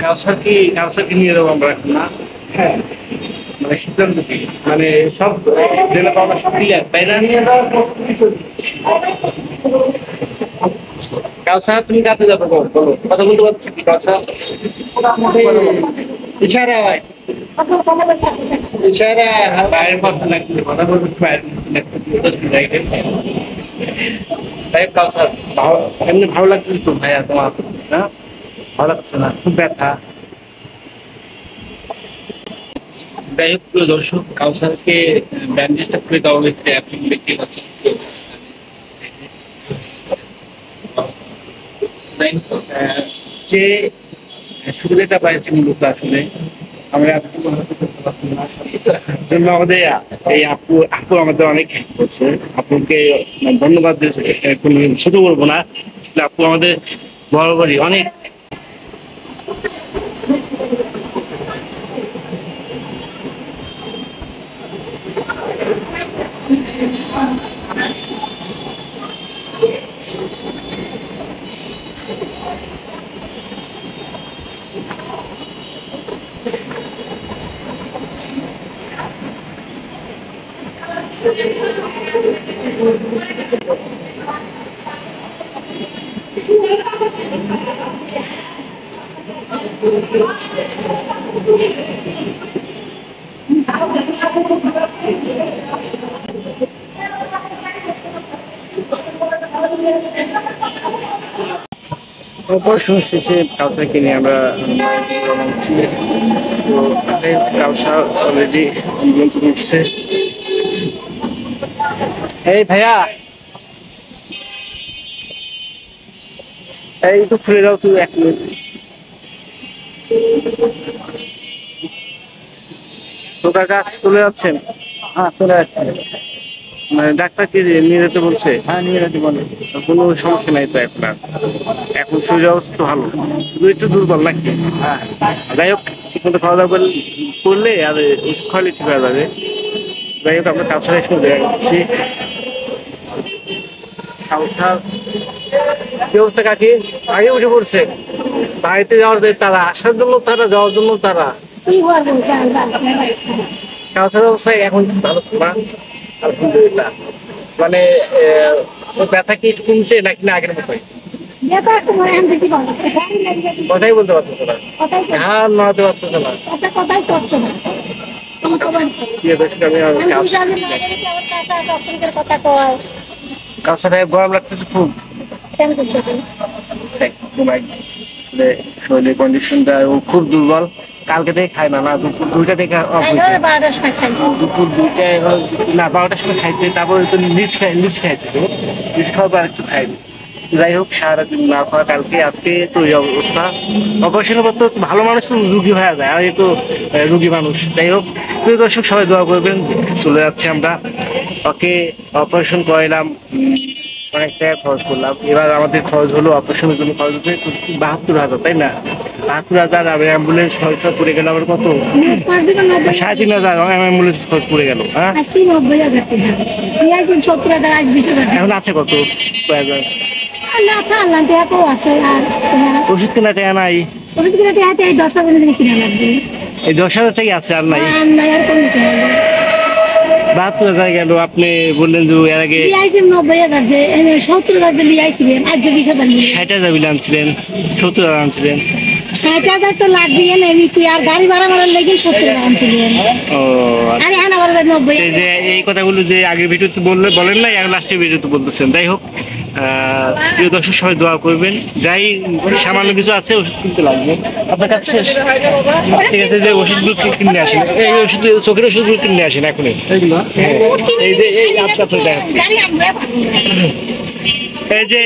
কাউসার কি নিয়ে যাবো আমরা এখন না? হ্যাঁ, মানে সিদ্ধান্ত কি? মানে সব জেলা পাওনা সব ক্লিয়ার তাই না? নিয়ে যাওয়ার প্রস্তুতি চলছে। কাউসার তুমি কাছে যাবে বলো বলো। কথা বলতে পারছি কি কাউসার? মোটামুটি ইশারা হয়, ইশারা বাইরের কথা লাগবে কথা বলতে বাইরের কথা লাগবে তাই কাউসার ভালো এমনি ভালো লাগছে তো ভাইয়া তোমার না ভালো লাগছে না খুব ব্যথা যাই হোক প্রিয় দর্শক কাউসারকে ব্যান্ডেজটা খুলে দেওয়া হয়েছে আপনি দেখতে পাচ্ছেন যাই হোক, যে সুবিধাটা পাইছি মূলত আসলে আমরা এতটুকু হয়তো করতে পারতাম না জন্য আমাদের এই আপু আপু আমাদের অনেক হেল্প করছে আপুকে ধন্যবাদ কোনো ছোট বলবো না আপু আমাদের বরাবরই অনেক অপারেশন শেষে কাউসারকে নিয়ে আমরা রওনা হচ্ছি তো কাউসার অলরেডি অ্যাম্বুলেন্সে উঠছে এই ভাইয়া এই তো খুলে দাও তুই 1 মিনিট তো কাকা চলে যাচ্ছেন হ্যাঁ চলে যাচ্ছে। মানে ডাক্তার কি নিয়ে যেতে বলছে হ্যাঁ, নিয়ে যেতে বলে। কোনো সমস্যা নাই তো এখন আর এখন শরীর অবস্থা তো ভালো শুধু একটু দুর্বল নাকি হ্যাঁ, যাই হোক ঠিক মতো খাওয়া দাওয়া করলে আর ওষুধ খাওয়ালে ঠিক হয়ে যাবে যাই হোক আমরা কাউসার এসে দেখা করছি কাউসার কি অবস্থা কাকি আগে উঠে পড়ছে বাড়িতে যাওয়ার তারা আসার জন্য তারা যাওয়ার জন্য তারা কাউসার অবস্থায় এখন ভালো না আলহামদুলিল্লাহ মানে ওর ব্যথা কি একটু কমছে নাকি না আগের মতোই কথাই বলতে পারতো না হ্যাঁ নড়াতে পারতো না কাউসার ভাই গরম লাগতেছে খুব শরীরের কন্ডিশনটা ও খুব দুর্বল কালকে থেকে খায় না না দুপুর 2টা থেকে দুপুর 2টায় না 12টার সময় খাইছে তারপরে তো নিচ খাইছে তো নিচ খাওয়ার পর একটু খাইনি যাই হোক সারাদিন না খাওয়া কালকে আজকে তো এই অবস্থা অপারেশনের পর তো ভালো মানুষ তো রুগী হয়ে যায় আর এই তো রুগী মানুষ যাই হোক প্রিয় দর্শক সবাই দোয়া করবেন চলে যাচ্ছে আমরা ওকে অপারেশন করাইলাম অনেক টাকা খরচ করলাম এবার আমাদের খরচ হলো অপারেশনের জন্য খরচ হচ্ছে 72,000 তাই না 72,000 আর অ্যাম্বুলেন্স খরচটা পড়ে গেল আবার কত 3,500 অ্যাম্বুলেন্স খরচ পড়ে গেল হ্যাঁ এখন আছে কত ওষুধ কেনা টাকা নাই এই 10,000 টাকা আছে আর নাই 72,000 গেল আপনি বললেন যে এর আগে 60,000 বিল আনছিলেন 70,000 আনছিলেন 60,000 তো লাগবে আর গাড়ি ভাড়া মারার লেগে 70,000 আনছিলেন ও এই যে এই কথাগুলো যে আগের ভিডিওতে বলেন না এখন লাস্টের ভিডিওতে বলতেছেন যাই হোক প্রিয় দর্শক সবাই দোয়া করবেন যাই সামান্য কিছু আছে ওষুধ কিনতে লাগবে আপনার কাছে ঠিক আছে যে ওষুধগুলো কিনে আসেন এই ওষুধ চোখের ওষুধগুলো কিনে আসেন এখনই এইগুলো এই যে এই আপনার দেখাচ্ছে এই যে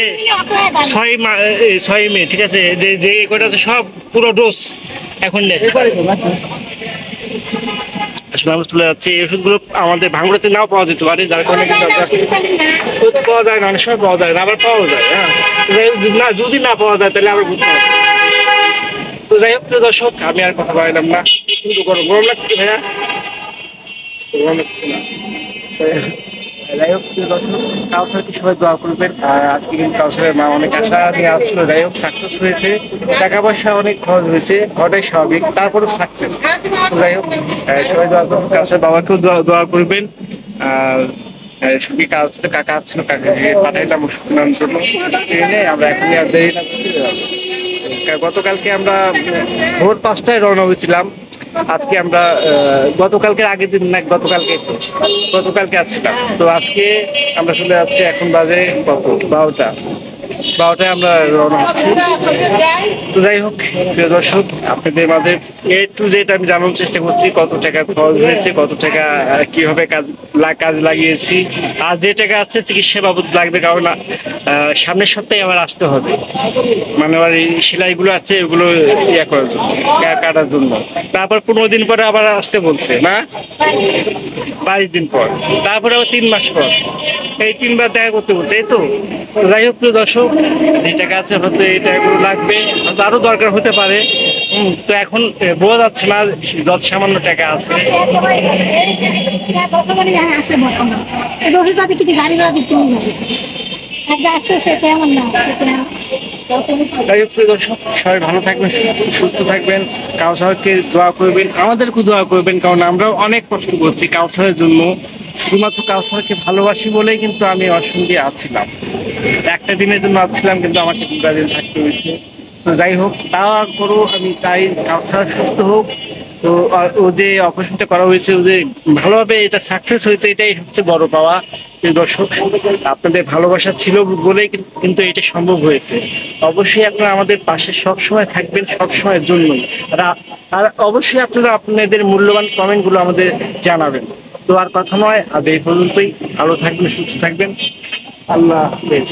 6 মে ঠিক আছে যে যে কয়টা আছে সব পুরো ডোজ এখন নেই আসলে আমরা চলে যাচ্ছি এই ওষুধগুলো আমাদের ভাঙড়াতে নাও পাওয়া যেতে পারে যার কারণে পাওয়া যায় না অনেক সময় পাওয়া যায় না আবার পাওয়া যায় হ্যাঁ না যদি না পাওয়া যায় তাহলে আবার বুঝতে পারবো তো যাই হোক প্রিয় দর্শক আমি আর কথা বললাম না কিন্তু গরম লাগছে ভাইয়া গরম লাগছে না যাই হোক কাউসারকে সবাই দোয়া করবেন। আর আজকে কিন্তু কাউসারের মা অনেক আশা নিয়ে আসছিল, যাই হোক সাকসেস হয়েছে। টাকা পয়সা অনেক খরচ হয়েছে, হওয়াটাই স্বাভাবিক, তারপরেও সাকসেস। যাই হোক সবাই দোয়া করবেন, কাউসার বাবাকেও দোয়া করবেন। আর সঙ্গে কাকা আসছিল, কাকা যে পাঠাইলাম ওষুধ কেনার জন্য, ট্রেনে আমরা এখনই আর দেরি না করতে যাবো। গতকালকে আমরা ভোর 5টায় রওনা হয়েছিলাম। আজকে আমরা গতকালকে আগের দিন না, গতকালকে আসছিলাম। তো আজকে আমরা চলে যাচ্ছি, এখন বাজে কত 12টায় আমরা রওনা হচ্ছি। তো যাই হোক প্রিয় দর্শক, আপনাদের মাঝে A to Z আমি জানানোর চেষ্টা করছি, কত টাকা খরচ হয়েছে, কত টাকা কিভাবে কাজ লাগিয়েছি, আর যে টাকা আছে চিকিৎসা বাবদ লাগবে। কারণ সামনের সপ্তাহে আবার আসতে হবে, মানে আবার এই সেলাইগুলো আছে ওগুলো করার জন্য, কাটার জন্য। তারপর 15 দিন পরে আবার আসতে বলছে না, 22 দিন পর, তারপরে আবার 3 মাস পর, এই 3 বার দেখা করতে বলছে। এই তো যাই হোক প্রিয় দর্শক, যে টাকা আছে হয়তো এই টাকাগুলো লাগবে, হয়তো আরো দরকার হতে পারে। তো এখন বোঝা যাচ্ছে না যত সামান্য টাকা আছে। আছে বর্তমানে রবিবারে কিছু গাড়ি ভাড়া দিতে হবে, যাচ্ছে সেটা এমন না। যাই হোক প্রিয় দর্শক, সবাই ভালো থাকবেন, সুস্থ থাকবেন, কাউসারকে দোয়া করবেন, আমাদেরকে দোয়া করবেন। কারণ আমরাও অনেক কষ্ট করছি কাউসারের জন্য, শুধুমাত্র কাউসারকে ভালোবাসি বলেই কিন্তু আমি ওর সঙ্গে আসছিলাম। একটা দিনের জন্য আসছিলাম, কিন্তু আমাকে 2 দিন থাকতে হয়েছে। তো যাই হোক, তা করো, আমি চাই কাউসার সুস্থ হোক। তো ও যে অপারেশনটা করা হয়েছে, ও যে ভালোভাবে এটা সাকসেস হয়েছে, এটাই হচ্ছে বড় পাওয়া। দর্শক, আপনাদের ভালোবাসা ছিল বলেই কিন্তু এটা সম্ভব হয়েছে। অবশ্যই আপনারা আমাদের পাশে সবসময় থাকবেন, সবসময়ের জন্যই। আর অবশ্যই আপনারা আপনাদের মূল্যবান কমেন্টগুলো আমাদের জানাবেন। তো আর কথা নয়, আজ এই পর্যন্তই। ভালো থাকবেন, সুস্থ থাকবেন, আল্লাহ হাফেজ।